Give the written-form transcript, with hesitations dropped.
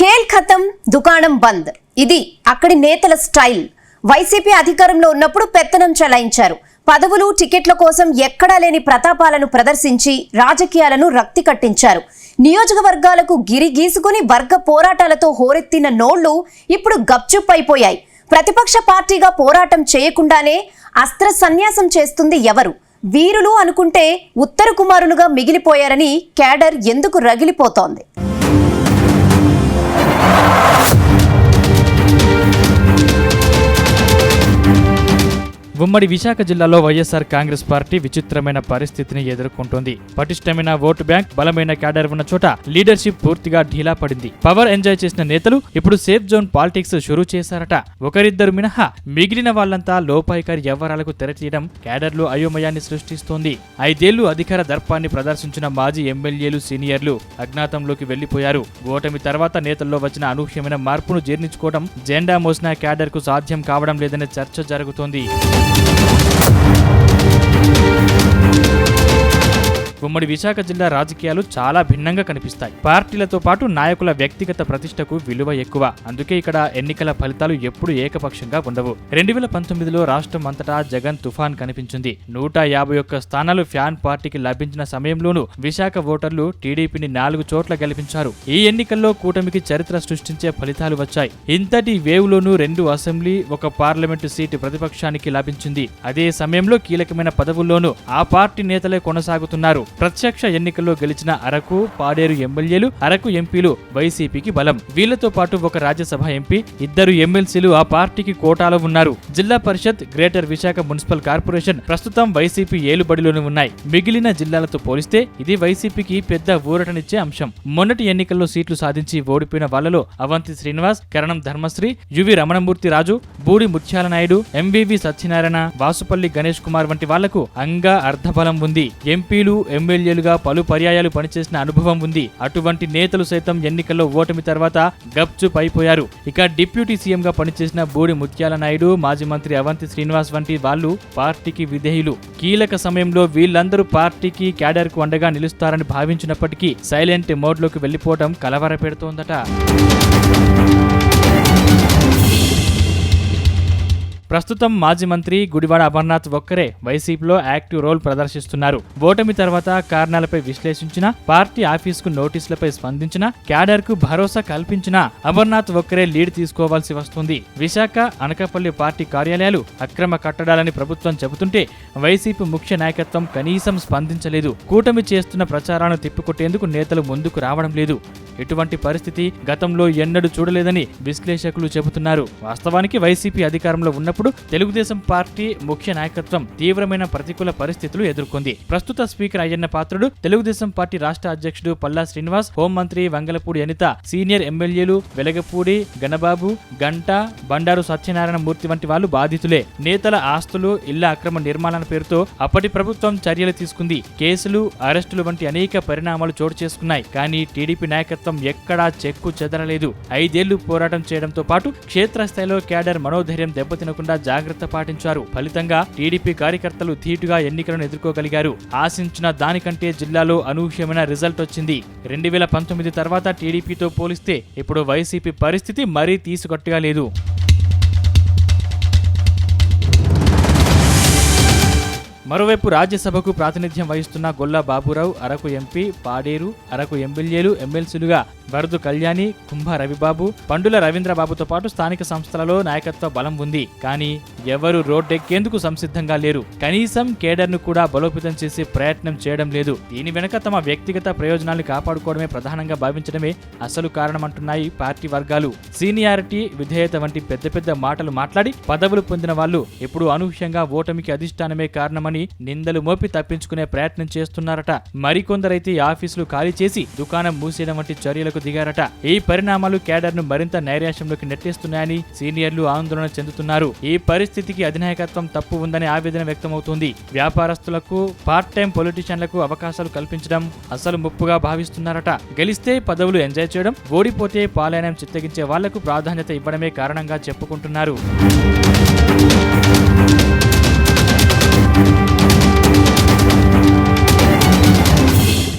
ఖేల్ ఖతం దుకాణం బంద్ ఇది అక్కడి నేతల స్టైల్. వైసీపీ అధికారంలో ఉన్నప్పుడు పెత్తనం చెలాయించారు. పదవులు టికెట్ల కోసం ఎక్కడా లేని ప్రతాపాలను ప్రదర్శించి రాజకీయాలను రక్తి కట్టించారు. నియోజకవర్గాలకు గిరి గీసుకుని వర్గ పోరాటాలతో హోరెత్తిన నోళ్లు ఇప్పుడు గప్చుప్ అయిపోయాయి. ప్రతిపక్ష పార్టీగా పోరాటం చేయకుండానే అస్త్ర సన్యాసం చేస్తుంది ఎవరు? వీరులు అనుకుంటే ఉత్తర కుమారులుగా మిగిలిపోయారని క్యాడర్ ఎందుకు రగిలిపోతోంది? ఉమ్మడి విశాఖ జిల్లాలో వైఎస్ఆర్ కాంగ్రెస్ పార్టీ విచిత్రమైన పరిస్థితిని ఎదుర్కొంటోంది. పటిష్టమైన ఓటు బ్యాంక్, బలమైన క్యాడర్ ఉన్న చోట లీడర్షిప్ పూర్తిగా ఢీలా పడింది. పవర్ ఎంజాయ్ చేసిన నేతలు ఇప్పుడు సేఫ్ జోన్ పాలిటిక్స్ షురూ చేశారట. ఒకరిద్దరు మినహా మిగిలిన వాళ్లంతా లోపాయికారి వ్యవహారాలకు తెరతీయడం క్యాడర్లో అయోమయాన్ని సృష్టిస్తోంది. 5 ఏళ్లు అధికార దర్పాన్ని ప్రదర్శించిన మాజీ ఎమ్మెల్యేలు, సీనియర్లు అజ్ఞాతంలోకి వెళ్లిపోయారు. ఓటమి తర్వాత నేతల్లో వచ్చిన అనూహ్యమైన మార్పును జీర్ణించుకోవడం జెండా మోసిన క్యాడర్ కు సాధ్యం కావడం లేదనే చర్చ జరుగుతోంది. ఉమ్మడి విశాఖ జిల్లా రాజకీయాలు చాలా భిన్నంగా కనిపిస్తాయి. పార్టీలతో పాటు నాయకుల వ్యక్తిగత ప్రతిష్టకు విలువ ఎక్కువ. అందుకే ఇక్కడ ఎన్నికల ఫలితాలు ఎప్పుడు ఏకపక్షంగా ఉండవు. 2019లో రాష్ట్రం అంతటా జగన్ తుఫాన్ కనిపించింది. 151 స్థానాలు ఫ్యాన్ పార్టీకి లభించిన సమయంలోనూ విశాఖ ఓటర్లు టీడీపీని 4 చోట్ల గెలిపించారు. ఈ ఎన్నికల్లో కూటమికి చరిత్ర సృష్టించే ఫలితాలు వచ్చాయి. ఇంతటి వేవ్లోనూ 2 అసెంబ్లీ, 1 పార్లమెంటు సీటు ప్రతిపక్షానికి లభించింది. అదే సమయంలో కీలకమైన పదవుల్లోనూ ఆ పార్టీ నేతలే కొనసాగుతున్నారు. ప్రత్యక్ష ఎన్నికల్లో గెలిచిన అరకు, పాడేరు ఎమ్మెల్యేలు, అరకు ఎంపీలు వైసీపీకి బలం. వీళ్లతో పాటు 1 రాజ్యసభ ఎంపీ, 2 ఎమ్మెల్సీలు ఆ పార్టీకి కోటాలో ఉన్నారు. జిల్లా పరిషత్, గ్రేటర్ విశాఖ మున్సిపల్ కార్పొరేషన్ ప్రస్తుతం వైసీపీ ఏలుబడిలోనే ఉన్నాయి. మిగిలిన జిల్లాలతో పోలిస్తే ఇది వైసీపీకి పెద్ద ఊరటనిచ్చే అంశం. మొన్నటి ఎన్నికల్లో సీట్లు సాధించి ఓడిపోయిన వాళ్లలో అవంతి శ్రీనివాస్, కరణం ధర్మశ్రీ, యువి రమణమూర్తి రాజు, బూడి ముత్యాల నాయుడు, ఎంవివి సత్యనారాయణ, వాసుపల్లి గణేష్ కుమార్ వంటి వాళ్లకు అంగా అర్ధబలం ఉంది. ఎంపీలు, ఎమ్మెల్యేలుగా పలు పర్యాయాలు పనిచేసిన అనుభవం ఉంది. అటువంటి నేతలు సైతం ఎన్నికల్లో ఓటమి తర్వాత గప్చుప్ అయిపోయారు. ఇక డిప్యూటీ సీఎంగా పనిచేసిన బూడి ముత్యాల నాయుడు, మాజీ మంత్రి అవంతి శ్రీనివాస్ వంటి వాళ్లు పార్టీకి విధేయులు. కీలక సమయంలో వీళ్లందరూ పార్టీకి, క్యాడర్ కు అండగా నిలుస్తారని భావించినప్పటికీ సైలెంట్ మోడ్లోకి వెళ్లిపోవడం కలవరపెడుతోందట. ప్రస్తుతం మాజీ మంత్రి గుడివాడ అమర్నాథ్ ఒక్కరే వైసీపీలో యాక్టివ్ రోల్ ప్రదర్శిస్తున్నారు. ఓటమి తర్వాత కారణాలపై విశ్లేషించిన, పార్టీ ఆఫీసుకు నోటీసులపై స్పందించిన, క్యాడర్ కు భరోసా కల్పించిన అమర్నాథ్ ఒక్కరే లీడ్ తీసుకోవాల్సి వస్తుంది. విశాఖ, అనకాపల్లి పార్టీ కార్యాలయాలు అక్రమ కట్టడాలని ప్రభుత్వం చెబుతుంటే వైసీపీ ముఖ్య నాయకత్వం కనీసం స్పందించలేదు. కూటమి చేస్తున్న ప్రచారాలను తిప్పికొట్టేందుకు నేతలు ముందుకు రావడం లేదు. ఇటువంటి పరిస్థితి గతంలో ఎన్నడూ చూడలేదని విశ్లేషకులు చెబుతున్నారు. వాస్తవానికి వైసీపీ అధికారంలో ఉన్నప్పుడు తెలుగుదేశం పార్టీ ముఖ్య నాయకత్వం తీవ్రమైన ప్రతికూల పరిస్థితులు ఎదుర్కొంది. ప్రస్తుత స్పీకర్ అయ్యన్న పాత్రుడు, తెలుగుదేశం పార్టీ రాష్ట్ర అధ్యక్షుడు పల్లా శ్రీనివాస్, హోంమంత్రి వంగలపూడి అనిత, సీనియర్ ఎమ్మెల్యేలు వెలగపూడి గణబాబు, గంట, బండారు సత్యనారాయణ మూర్తి వంటి వాళ్ళు బాధితులే. నేతల ఆస్తులు, ఇళ్ల అక్రమ నిర్మాణాల పేరుతో అప్పటి ప్రభుత్వం చర్యలు తీసుకుంది. కేసులు, అరెస్టులు వంటి అనేక పరిణామాలు చోటు చేసుకున్నాయి. కానీ టీడీపీ నాయకత్వం ఎక్కడా చెక్కు చెదరలేదు. 5 ఏళ్లు పోరాటం చేయడంతో పాటు క్షేత్రస్థాయిలో క్యాడర్ మనోధైర్యం దెబ్బతినకుండా జాగ్రత్త పాటించారు. ఫలితంగా టీడీపీ కార్యకర్తలు ధీటుగా ఎన్నికలను ఎదుర్కోగలిగారు. ఆశించిన దానికంటే జిల్లాలో అనూహ్యమైన రిజల్ట్ వచ్చింది. 2019 తర్వాత టీడీపీతో పోలిస్తే ఇప్పుడు వైసీపీ పరిస్థితి మరీ తీసుకొట్టుగా లేదు. మరోవైపు రాజ్యసభకు ప్రాతినిధ్యం వహిస్తున్న గొల్లా బాబురావు, అరకు ఎంపీ, పాడేరు, అరకు ఎమ్మెల్యేలు, ఎమ్మెల్సీలుగా వరదు కళ్యాణి, కుంభ రవిబాబు, పండుల రవీంద్రబాబుతో పాటు స్థానిక సంస్థలలో నాయకత్వ బలం ఉంది. కానీ ఎవరు రోడ్డెక్కేందుకు సంసిద్ధంగా లేరు. కనీసం కేడర్ను కూడా బలోపేతం చేసే ప్రయత్నం చేయడం లేదు. దీని వెనుక తమ వ్యక్తిగత ప్రయోజనాలను కాపాడుకోవడమే ప్రధానంగా భావించడమే అసలు కారణమంటున్నాయి పార్టీ వర్గాలు. సీనియారిటీ, విధేయత వంటి పెద్ద పెద్ద మాటలు మాట్లాడి పదవులు పొందిన వాళ్లు ఇప్పుడు అనూహ్యంగా ఓటమికి అధిష్టానమే కారణమని నిందలు మోపి తప్పించుకునే ప్రయత్నం చేస్తున్నారట. మరికొందరైతే ఆఫీసులు ఖాళీ చేసి దుకాణం మూసేయడం వంటి చర్యలకు దిగారట. ఈ పరిణామాలు క్యాడర్ ను మరింత నైరాశ్యంలోకి నెట్టేస్తున్నాయని సీనియర్లు ఆందోళన చెందుతున్నారు. ఈ పరిస్థితికి అధినాయకత్వం తప్పు ఉందనే ఆవేదన వ్యక్తమవుతోంది. వ్యాపారస్తులకు, పార్ట్ టైం పొలిటీషియన్లకు అవకాశాలు కల్పించడం అసలు ముప్పుగా భావిస్తున్నారట. గెలిస్తే పదవులు ఎంజాయ్ చేయడం, ఓడిపోతే పాలయానం చిత్తగించే వాళ్లకు ప్రాధాన్యత ఇవ్వడమే కారణంగా చెప్పుకుంటున్నారు.